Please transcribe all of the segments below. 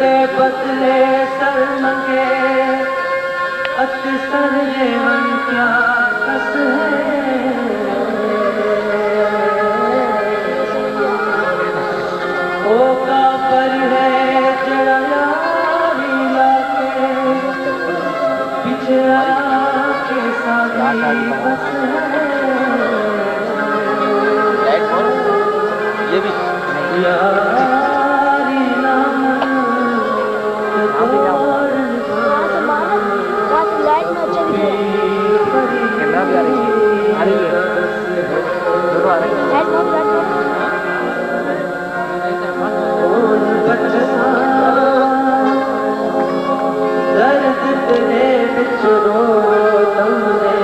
के बदले सर मंगे अक्सर जीवन क्या कस है। ओ का पर है जड़ा यारी लाके पिछड़ा के सारी बस है। ये भी यारी नाम कैमरा भी आ रही है दोनों आ रही है। दर्द तेरे बिछड़ो तुमने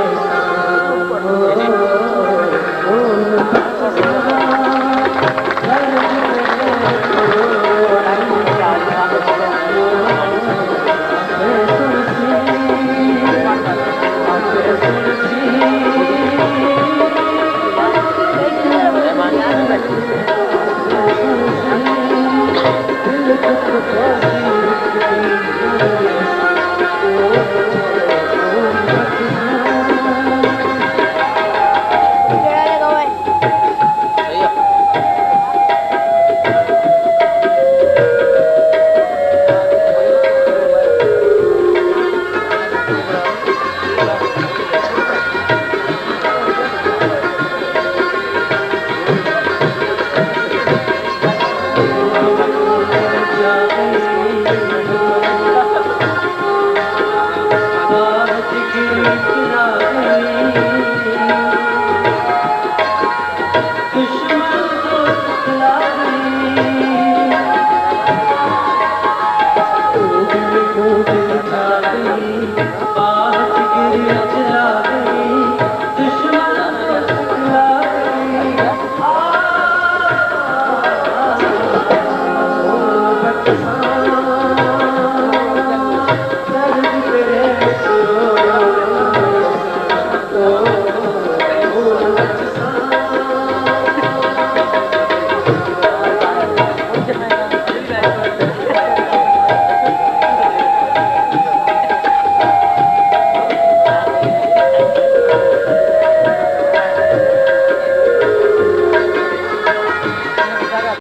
Thank you.